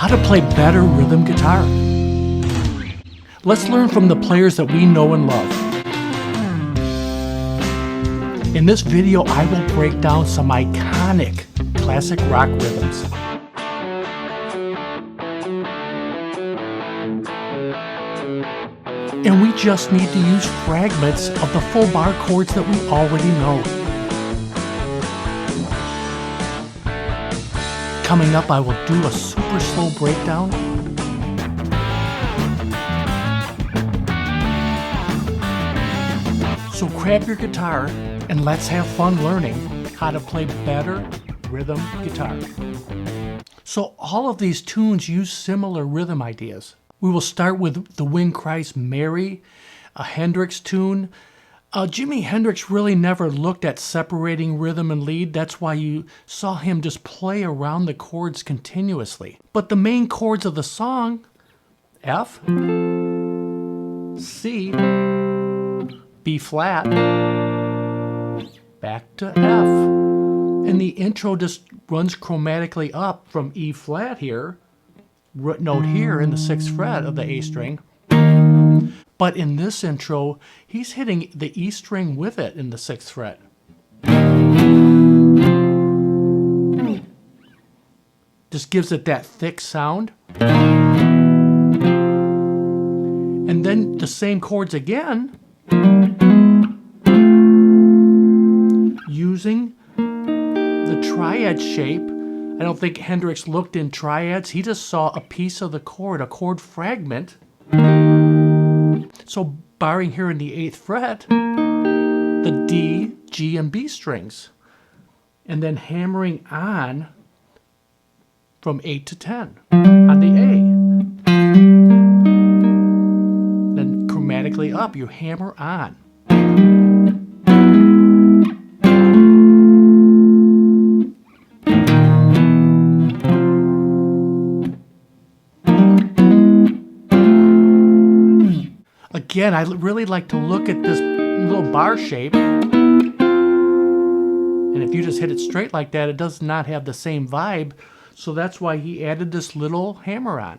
how to play better rhythm guitar. Let's learn from the players that we know and love. In this video, I will break down some iconic classic rock rhythms. And we just need to use fragments of the full bar chords that we already know. Coming up, I will do a super slow breakdown. So grab your guitar and let's have fun learning how to play better rhythm guitar. So all of these tunes use similar rhythm ideas. We will start with the Wind Cries Mary, a Hendrix tune. Jimi Hendrix really never looked at separating rhythm and lead. That's why you saw him just play around the chords continuously. But the main chords of the song, F, C, B flat, back to F. And the intro just runs chromatically up from E flat here, root note here in the 6th fret of the A string. But in this intro, he's hitting the E string with it in the 6th fret. Just gives it that thick sound. And then the same chords again, using the triad shape. I don't think Hendrix looked in triads. He just saw a piece of the chord, a chord fragment. So barring here in the 8th fret, the D, G, and B strings. And then hammering on from 8 to 10 on the A. Then chromatically up, you hammer on. Again, I really like to look at this little bar shape. And if you just hit it straight like that, it does not have the same vibe. So that's why he added this little hammer on.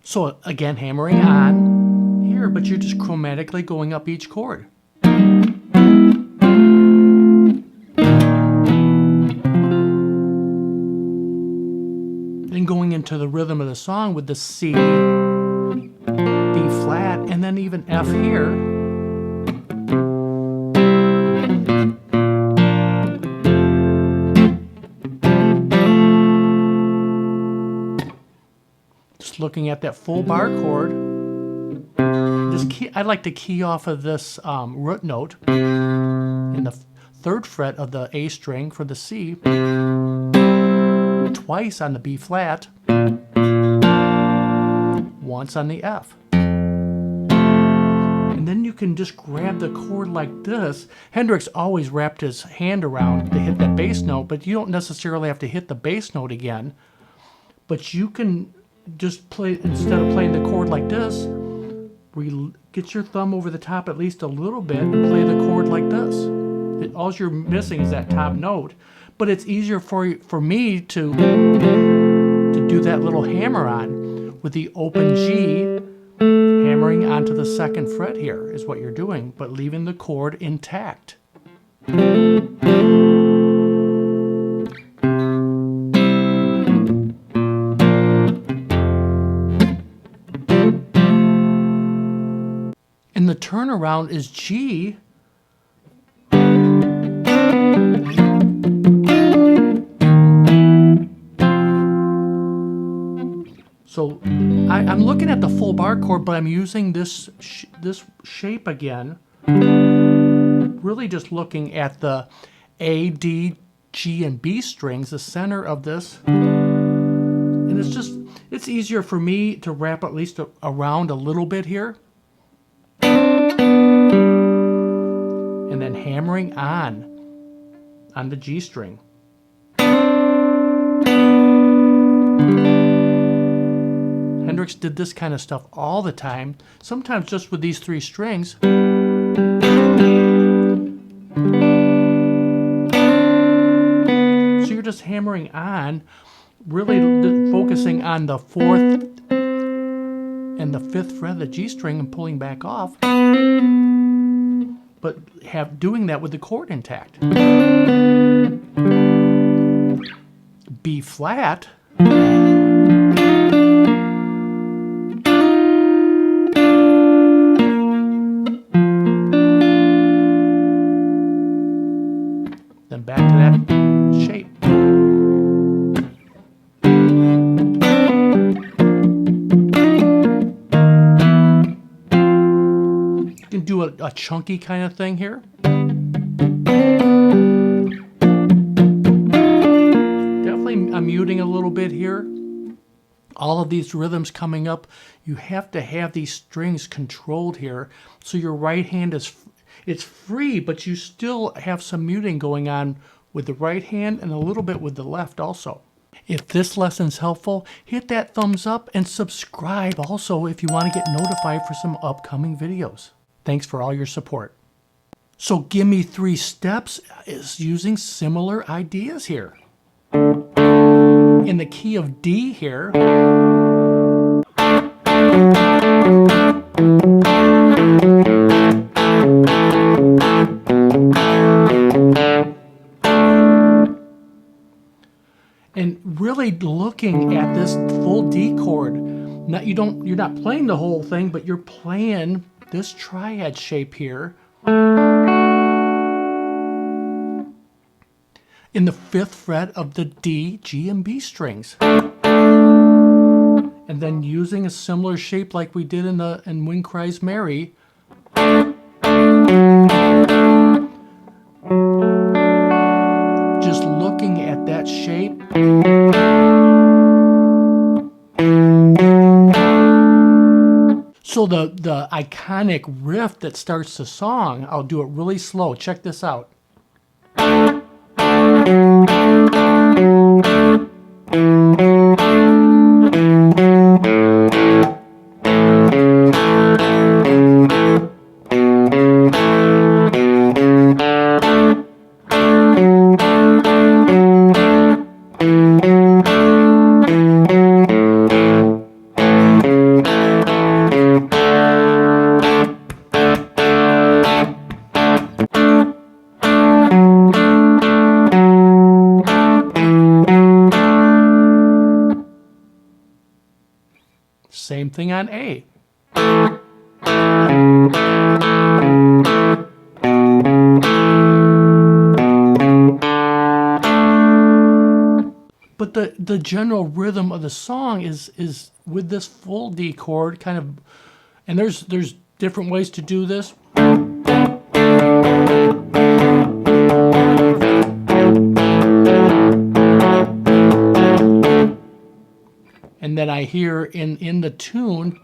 So again, hammering on here, but you're just chromatically going up each chord. Then going into the rhythm of the song with the C, B flat, and then even F here. Just looking at that full bar chord. I like to key off of this root note in the 3rd fret of the A string for the C. Twice on the B flat, once on the F. And then you can just grab the chord like this. Hendrix always wrapped his hand around to hit that bass note, but you don't necessarily have to hit the bass note again. But you can just play, instead of playing the chord like this, get your thumb over the top at least a little bit and play the chord like this. All you're missing is that top note. But it's easier for me to do that little hammer on with the open G, hammering onto the 2nd fret here is what you're doing, but leaving the chord intact. And the turnaround is G. So I'm looking at the full bar chord, but I'm using this shape again. Really just looking at the A, D, G, and B strings, the center of this. And it's easier for me to wrap at least around a little bit here. And then hammering on the G string. Hendrix did this kind of stuff all the time, sometimes just with these 3 strings. So you're just hammering on, really focusing on the 4th and the 5th fret of the G string and pulling back off, but doing that with the chord intact. B flat. Then back to that shape. You can do a chunky kind of thing here. Definitely I'm muting a little bit here. All of these rhythms coming up, you have to have these strings controlled here, so your right hand it's free, but you still have some muting going on with the right hand and a little bit with the left also. If this lesson's helpful, hit that thumbs up and subscribe also if you want to get notified for some upcoming videos. Thanks for all your support. So Gimme 3 Steps is using similar ideas here. In the key of D here, and really looking at this full D chord. You're not playing the whole thing, but you're playing this triad shape here in the 5th fret of the D, G, and B strings. And then using a similar shape like we did in When Cries Mary. Just looking at that shape. So the iconic riff that starts the song, I'll do it really slow. Check this out. Same thing on A. But the general rhythm of the song is with this full D chord kind of, and there's different ways to do this. And then I hear in the tune,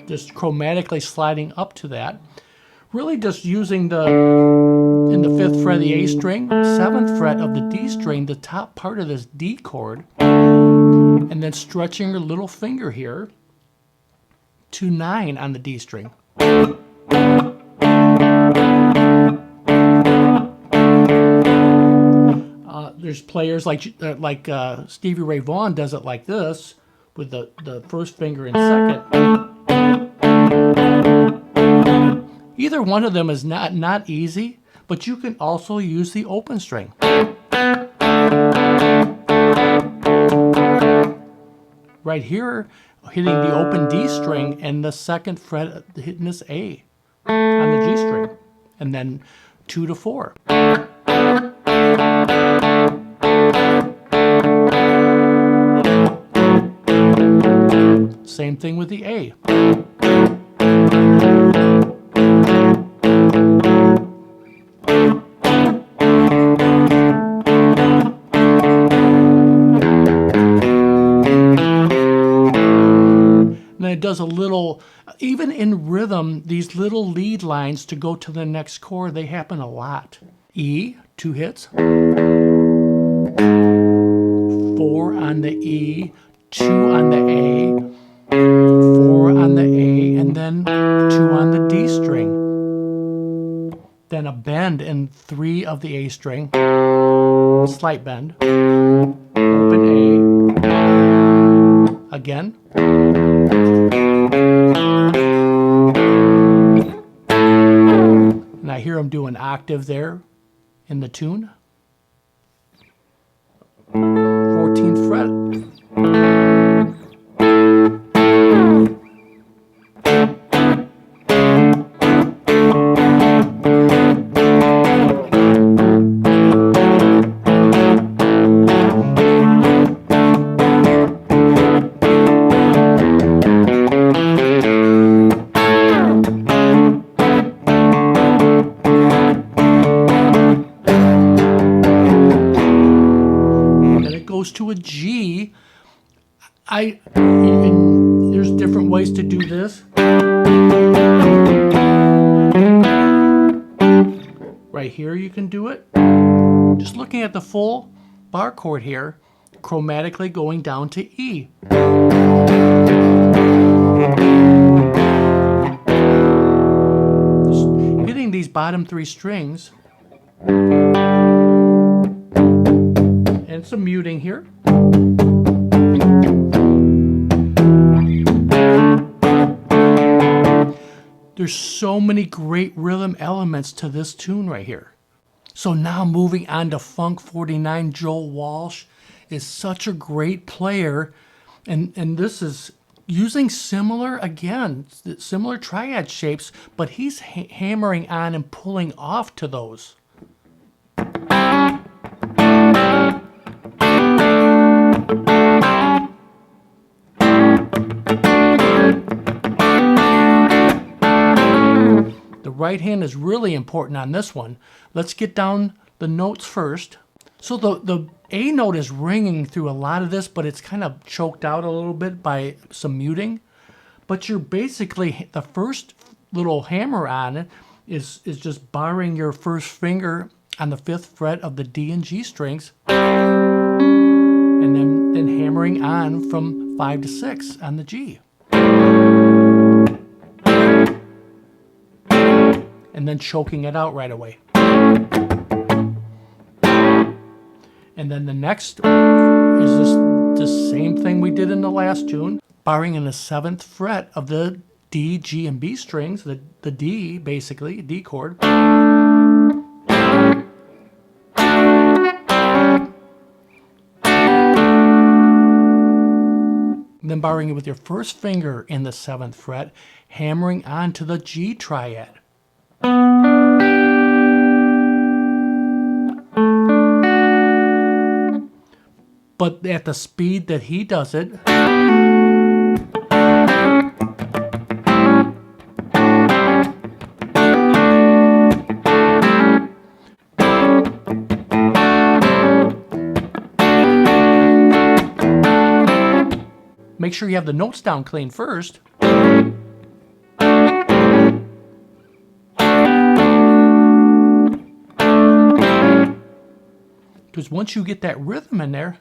just chromatically sliding up to that. Really just using in the 5th fret of the A string, 7th fret of the D string, the top part of this D chord, and then stretching your little finger here to 9 on the D string. There's players like Stevie Ray Vaughan does it like this, with the first finger and second. Either one of them is not easy, but you can also use the open string. Right here, hitting the open D string and the 2nd fret hitting this A on the G string, and then 2 to 4. Same thing with the A. And it does a little, even in rhythm, these little lead lines to go to the next chord, they happen a lot. E, 2 hits. 4 on the E, 2 on the A, 4 on the A, and then 2 on the D string. of the A string, slight bend, open A, again, and I hear him do an octave there in the tune. 14th fret. To a G. There's different ways to do this. Right here you can do it. Just looking at the full bar chord here, chromatically going down to E. Just hitting these bottom three strings. And some muting here. There's so many great rhythm elements to this tune right here. So now moving on to Funk 49, Joe Walsh is such a great player. And this is using similar triad shapes, but he's hammering on and pulling off to those. The right hand is really important on this one. Let's get down the notes first. So the A note is ringing through a lot of this, but it's kind of choked out a little bit by some muting. But you're basically, the first little hammer on it is just barring your first finger on the 5th fret of the D and G strings, and then hammering on from 5 to 6 on the G. And then choking it out right away. And then the next is just the same thing we did in the last tune, barring in the 7th fret of the D, G, and B strings, the D basically, D chord. And then barring it with your first finger in the 7th fret, hammering onto the G triad. But at the speed that he does it, make sure you have the notes down clean first. Because once you get that rhythm in there,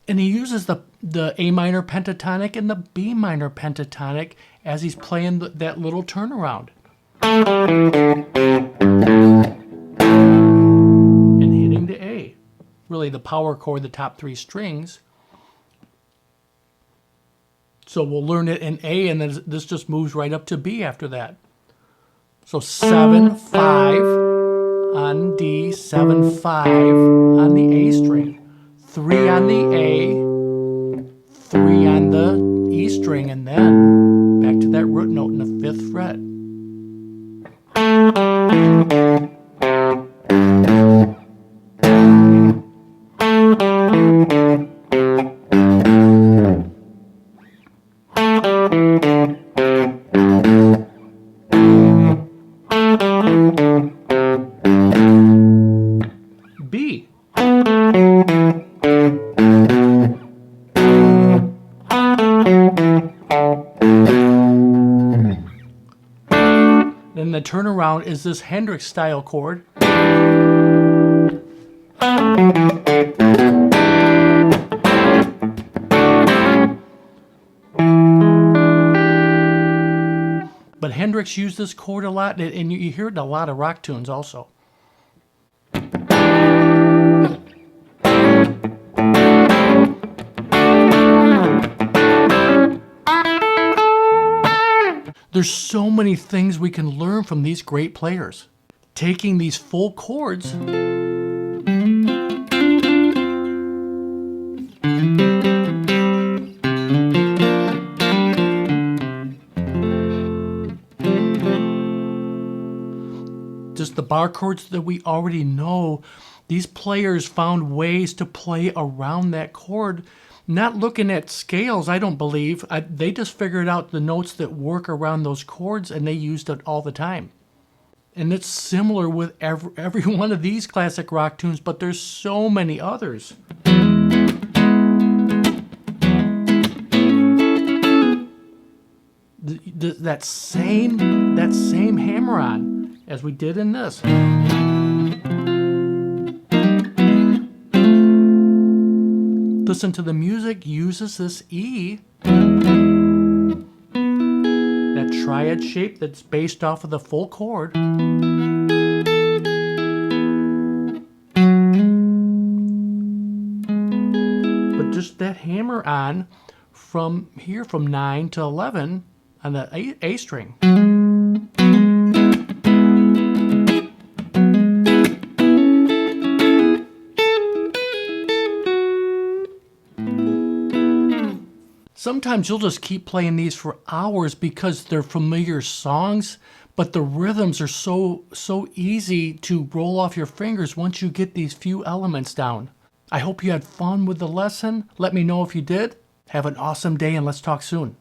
and he uses the A minor pentatonic and the B minor pentatonic as he's playing that little turnaround. And hitting the A. Really the power chord, the top 3 strings. So we'll learn it in A, and then this just moves right up to B after that. So 7, 5 on D, 7, 5 on the A string. 3 on the A, 3 on the E string, and then back to that root note in the 5th fret. B. And And the turnaround is this Hendrix style chord. But Hendrix used this chord a lot, and you hear it in a lot of rock tunes also. There's so many things we can learn from these great players. Taking these full chords just the bar chords that we already know, these players found ways to play around that chord, not looking at scales, I don't believe. They just figured out the notes that work around those chords, and they used it all the time. And it's similar with every one of these classic rock tunes, but there's so many others. That same hammer-on as we did in this. Listen to the music, uses this E, that triad shape that's based off of the full chord. But just that hammer-on from here, from 9 to 11 on the A string. Sometimes you'll just keep playing these for hours because they're familiar songs, but the rhythms are so easy to roll off your fingers once you get these few elements down. I hope you had fun with the lesson. Let me know if you did. Have an awesome day, and let's talk soon.